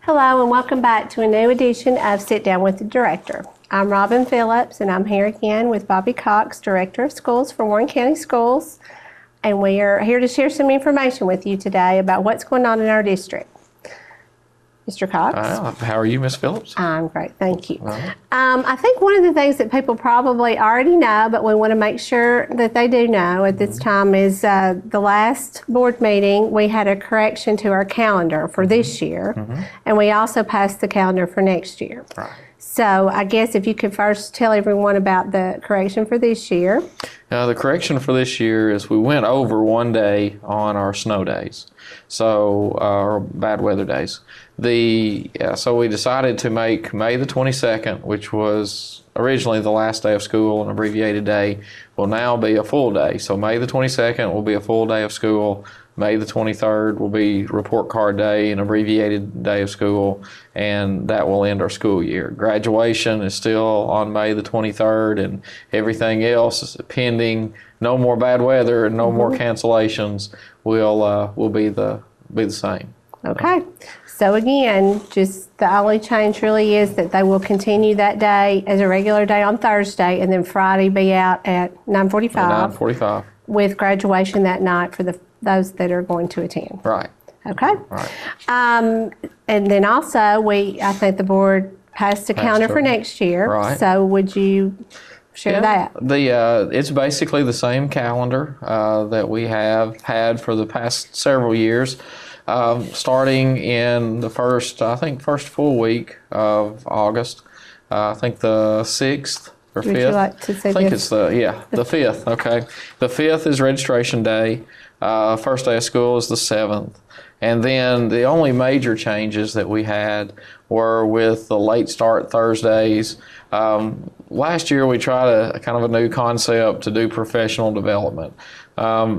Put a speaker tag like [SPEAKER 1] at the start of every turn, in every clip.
[SPEAKER 1] Hello and welcome back to a new edition of Sit Down with the Director. I'm Robin Phillips and I'm here again with Bobby Cox, Director of Schools for Warren County Schools. And we are here to share some information with you today about what's going on in our district. Mr. Cox?
[SPEAKER 2] How are you, Ms. Phillips?
[SPEAKER 1] I'm great, thank you. I think one of the things that people probably already know, but we want to make sure that they do know at this time is the last board meeting, we had a correction to our calendar for this year, and we also passed the calendar for next year.
[SPEAKER 2] Right.
[SPEAKER 1] So I guess if you could first tell everyone about the correction for this year.
[SPEAKER 2] The correction for this year is we went over one day on our snow days, or bad weather days. So we decided to make May the 22nd, which was originally the last day of school, an abbreviated day, will now be a full day. So May the 22nd will be a full day of school. May the 23rd will be report card day, an abbreviated day of school, and that will end our school year. Graduation is still on May the 23rd, and everything else is pending. No more bad weather and no more cancellations will be the same.
[SPEAKER 1] Okay. So again, just the only change really is that they will continue that day as a regular day on Thursday, and then Friday be out at 9:45.
[SPEAKER 2] 9:45.
[SPEAKER 1] With graduation that night for those that are going to attend.
[SPEAKER 2] Right.
[SPEAKER 1] Okay.
[SPEAKER 2] Right.
[SPEAKER 1] And then also, I think the board passed a calendar for next year.
[SPEAKER 2] Right.
[SPEAKER 1] So would you share that?
[SPEAKER 2] It's basically the same calendar that we have had for the past several years. Starting in the first full week of August, I think the 6th or 5th.
[SPEAKER 1] Would you like to say
[SPEAKER 2] I think
[SPEAKER 1] this?
[SPEAKER 2] it's the 5th, okay. The 5th is registration day. First day of school is the 7th. And then the only major changes that we had were with the late start Thursdays. Last year we tried a kind of a new concept to do professional development.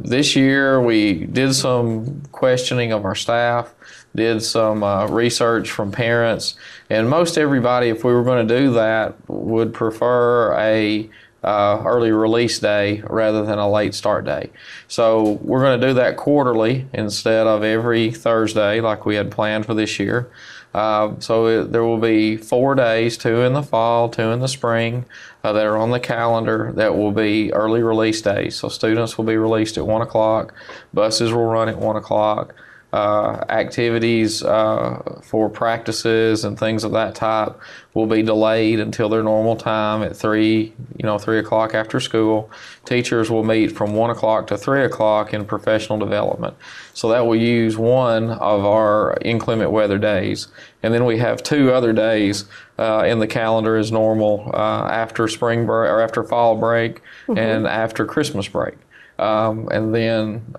[SPEAKER 2] This year we did some questioning of our staff, did some research from parents, and most everybody, if we were going to do that, would prefer a early release day rather than a late start day. So we're going to do that quarterly instead of every Thursday like we had planned for this year. There will be 4 days, 2 in the fall, 2 in the spring, that are on the calendar that will be early release days. So students will be released at 1 o'clock, buses will run at 1 o'clock. Activities for practices and things of that type will be delayed until their normal time at 3 o'clock after school. Teachers will meet from 1 o'clock to 3 o'clock in professional development. So that will use one of our inclement weather days. And then we have 2 other days in the calendar as normal after spring break or after fall break and after Christmas break. And then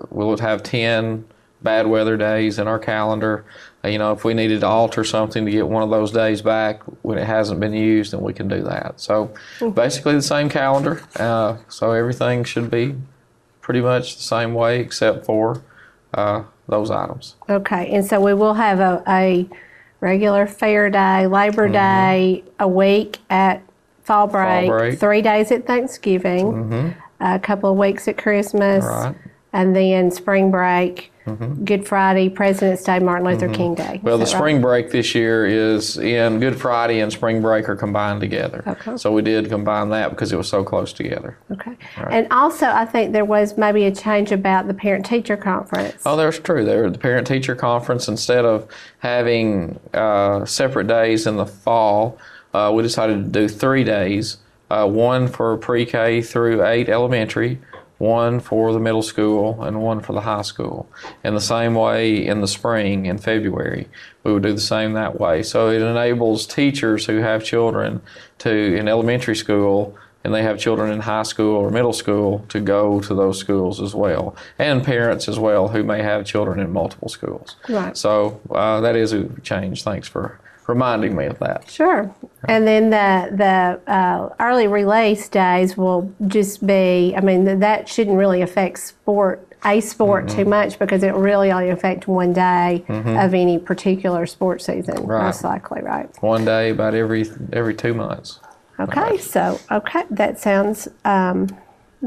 [SPEAKER 2] we'll have 10 bad weather days in our calendar. If we needed to alter something to get one of those days back when it hasn't been used, then we can do that. So basically the same calendar. So everything should be pretty much the same way except for those items.
[SPEAKER 1] Okay, and so we will have a regular fair day, Labor Day, a week at fall break, 3 days at Thanksgiving, a couple of weeks at Christmas, and then spring break, Good Friday, President's Day, Martin Luther King Day.
[SPEAKER 2] Well, the spring break this year is in Good Friday and spring break are combined together.
[SPEAKER 1] Okay.
[SPEAKER 2] So we did combine that because it was so close together.
[SPEAKER 1] Okay. Right. And also, I think there was maybe a change about the parent-teacher conference.
[SPEAKER 2] Oh, that's true. The parent-teacher conference, instead of having separate days in the fall, we decided to do 3 days, one for pre-K through 8 elementary, one for the middle school, and one for the high school. And the same way in the spring, in February, we would do the same that way. So it enables teachers who have children in elementary school and they have children in high school or middle school to go to those schools as well, and parents as well who may have children in multiple schools.
[SPEAKER 1] Right.
[SPEAKER 2] So that is a change. Thanks for reminding me of that.
[SPEAKER 1] Sure. And then the early release days will just be, that shouldn't really affect sport too much because it really only affect one day of any particular sports season, most likely, right?
[SPEAKER 2] One day about every 2 months.
[SPEAKER 1] Okay, that sounds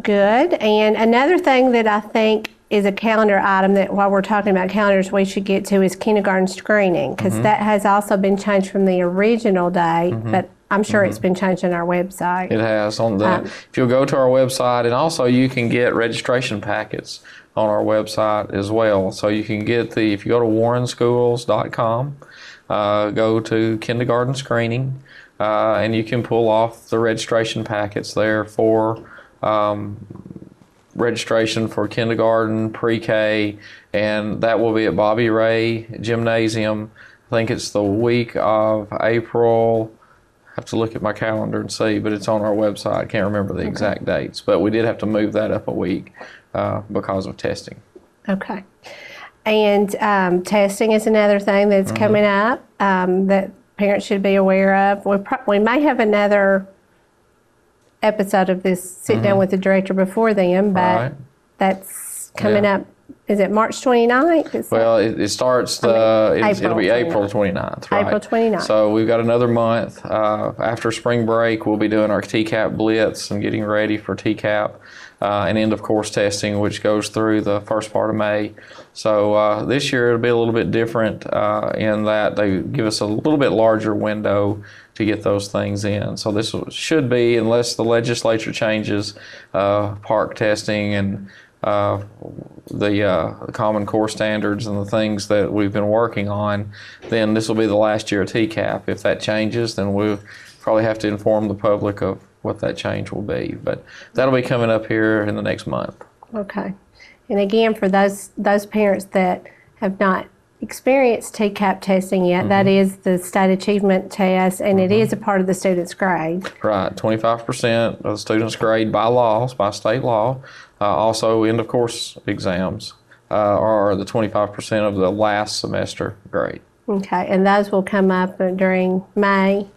[SPEAKER 1] good. And another thing that I think is a calendar item that while we're talking about calendars, we should get to is kindergarten screening, because that has also been changed from the original date, but I'm sure it's been changed on our website.
[SPEAKER 2] It has on the. If you'll go to our website, and also you can get registration packets on our website as well. So you can get if you go to warrenschools.com, go to kindergarten screening, and you can pull off the registration packets there for registration for kindergarten, pre-K, and that will be at Bobby Ray Gymnasium. I think it's the week of April. I have to look at my calendar and see, but it's on our website. I can't remember the exact dates, but we did have to move that up a week because of testing.
[SPEAKER 1] Okay. And testing is another thing that's coming up that parents should be aware of. We may have another episode of this sit down with the director before then, but that's coming up. Is it March 29th?
[SPEAKER 2] Well, it starts it'll be April 29th, right?
[SPEAKER 1] April 29th.
[SPEAKER 2] So we've got another month. After spring break, we'll be doing our TCAP blitz and getting ready for TCAP and end of course testing, which goes through the first part of May. So this year it'll be a little bit different in that they give us a little bit larger window to get those things in. So this should be, unless the legislature changes park testing and the Common Core standards and the things that we've been working on, then this will be the last year of TCAP. If that changes, then we'll probably have to inform the public of what that change will be. But that'll be coming up here in the next month.
[SPEAKER 1] Okay. And again, for those parents that have not experienced TCAP testing yet, that is the state achievement test, and it is a part of the student's grade.
[SPEAKER 2] Right. 25% of the student's grade by law, by state law. Also, end of course exams are the 25% of the last semester grade.
[SPEAKER 1] Okay, and those will come up during May.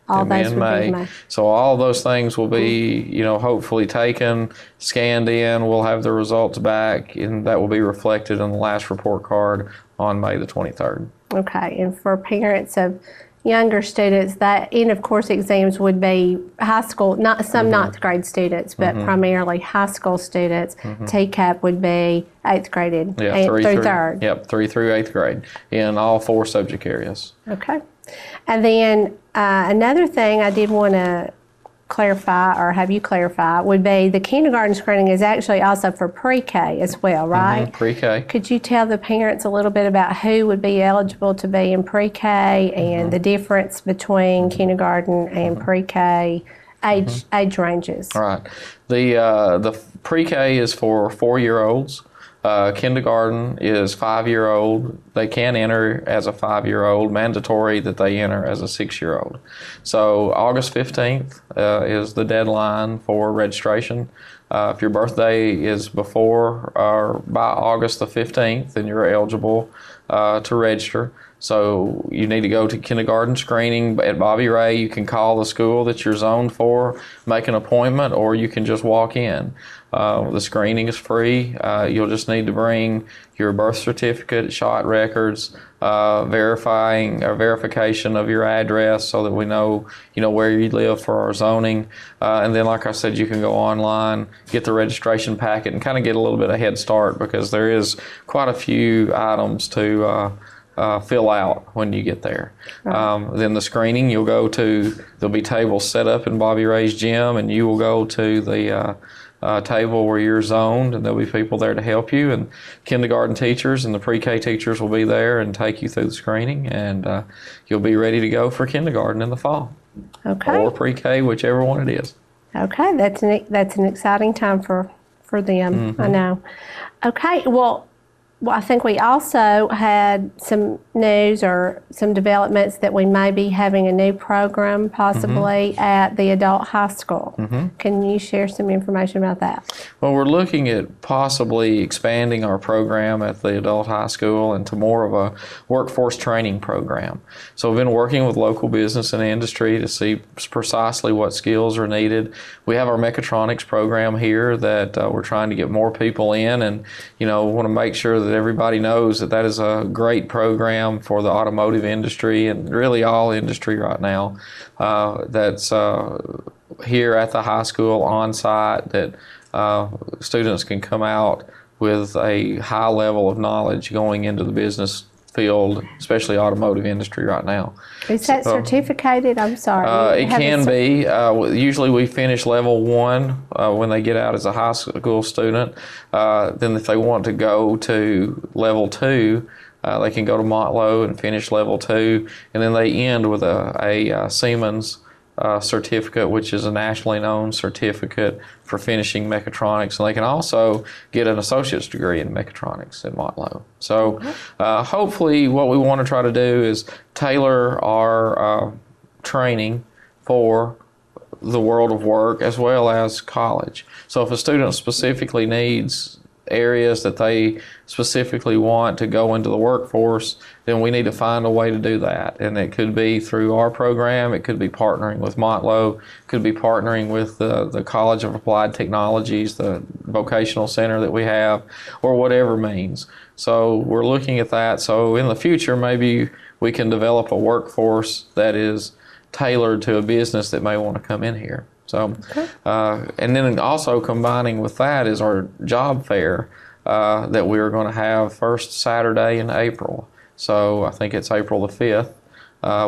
[SPEAKER 1] All those will be in May.
[SPEAKER 2] So all those things will be, hopefully taken, scanned in. We'll have the results back, and that will be reflected in the last report card on May the 23rd.
[SPEAKER 1] Okay, and for parents of younger students, that end of course exams would be high school, not some ninth grade students, but primarily high school students. TCAP would be 8th grade through 3rd.
[SPEAKER 2] Yep, 3 through 8th grade in all 4 subject areas.
[SPEAKER 1] Okay. And then another thing I did want to clarify, or have you clarify, would be the kindergarten screening is actually also for pre-K as well, right?
[SPEAKER 2] Pre-K.
[SPEAKER 1] Could you tell the parents a little bit about who would be eligible to be in pre-K and the difference between kindergarten and pre-K age ranges?
[SPEAKER 2] All right. The pre-K is for 4-year-olds. Kindergarten is 5-year-old. They can enter as a 5-year-old. Mandatory that they enter as a 6-year-old. So August 15th is the deadline for registration. If your birthday is before or by August the 15th, then you're eligible to register. So you need to go to kindergarten screening at Bobby Ray. You can call the school that you're zoned for, make an appointment, or you can just walk in. The screening is free. You'll just need to bring your birth certificate, shot records, verification of your address so that we know, where you live for our zoning. And then, like I said, you can go online, get the registration packet, and kind of get a little bit of head start because there is quite a few items to fill out when you get there. Right. Then the screening, there'll be tables set up in Bobby Ray's gym, and you will go to the table where you're zoned, and there'll be people there to help you, and kindergarten teachers and the pre-K teachers will be there and take you through the screening, and you'll be ready to go for kindergarten in the fall.
[SPEAKER 1] Okay.
[SPEAKER 2] Or pre-K, whichever one it is.
[SPEAKER 1] Okay, that's an exciting time for them. I know. Okay, well, I think we also had some news or some developments that we may be having a new program possibly at the adult high school. Can you share some information about that?
[SPEAKER 2] Well, we're looking at possibly expanding our program at the adult high school into more of a workforce training program. So we've been working with local business and industry to see precisely what skills are needed. We have our mechatronics program here that we're trying to get more people in, and want to make sure that everybody knows that is a great program for the automotive industry and really all industry right now. That's here at the high school on site that students can come out with a high level of knowledge going into the business field, especially automotive industry right now.
[SPEAKER 1] Is that certificated? I'm sorry.
[SPEAKER 2] It can be. Usually we finish level 1 when they get out as a high school student. Then if they want to go to level 2, they can go to Motlow and finish level 2, and then they end with a Siemens certificate, which is a nationally known certificate for finishing mechatronics, and they can also get an associate's degree in mechatronics at Motlow. So hopefully what we want to try to do is tailor our training for the world of work as well as college. So if a student specifically needs areas that they specifically want to go into the workforce, then we need to find a way to do that. And it could be through our program, it could be partnering with Motlow, it could be partnering with the College of Applied Technologies, the vocational center that we have, or whatever means. So we're looking at that. So in the future, maybe we can develop a workforce that is tailored to a business that may want to come in here. So, and then also combining with that is our job fair that we're going to have first Saturday in April. So I think it's April the 5th.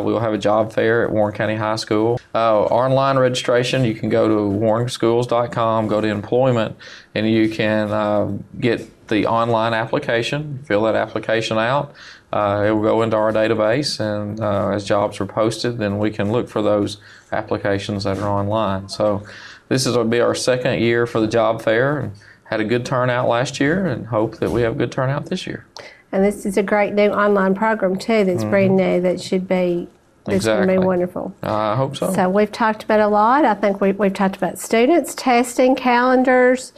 [SPEAKER 2] We'll have a job fair at Warren County High School. Online registration, you can go to warrenschools.com, go to employment, and you can get the online application, fill that application out. It will go into our database, and as jobs are posted, then we can look for those applications that are online. So this will be our second year for the job fair, and had a good turnout last year, and hope that we have a good turnout this year.
[SPEAKER 1] And this is a great new online program too that's brand new that should be going to be wonderful.
[SPEAKER 2] I hope so.
[SPEAKER 1] So we've talked about a lot. I think we've talked about students, testing, calendars,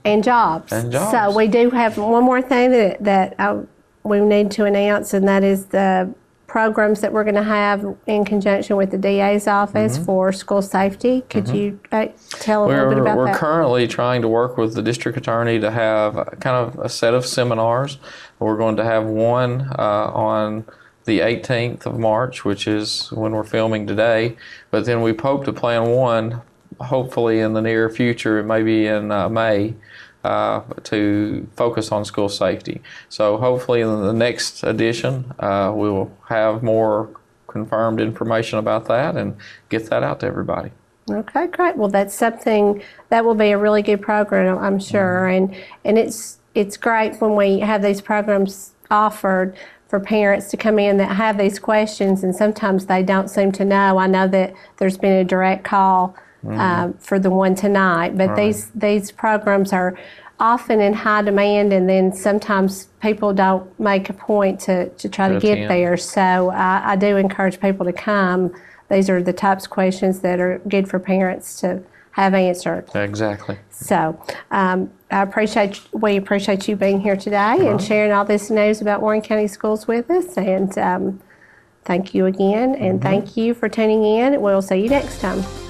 [SPEAKER 1] and jobs. So we do have one more thing that we need to announce, and that is the programs that we're going to have in conjunction with the DA's office for school safety. Could you tell a little bit about that?
[SPEAKER 2] We're currently trying to work with the district attorney to have kind of a set of seminars. We're going to have one on the 18th of March, which is when we're filming today, but then we hope to plan one hopefully in the near future, maybe in May, to focus on school safety. So hopefully in the next edition we will have more confirmed information about that and get that out to everybody.
[SPEAKER 1] Okay, great. Well, that's something that will be a really good program, I'm sure. And it's great when we have these programs offered for parents to come in that have these questions, and sometimes they don't seem to know. I know that there's been a direct call for the one tonight, but these programs are often in high demand, and then sometimes people don't make a point to try to get there. So I do encourage people to come. These are the types of questions that are good for parents to have answered.
[SPEAKER 2] Exactly.
[SPEAKER 1] So we appreciate you being here today and sharing all this news about Warren County Schools with us. And thank you again, and thank you for tuning in. We'll see you next time.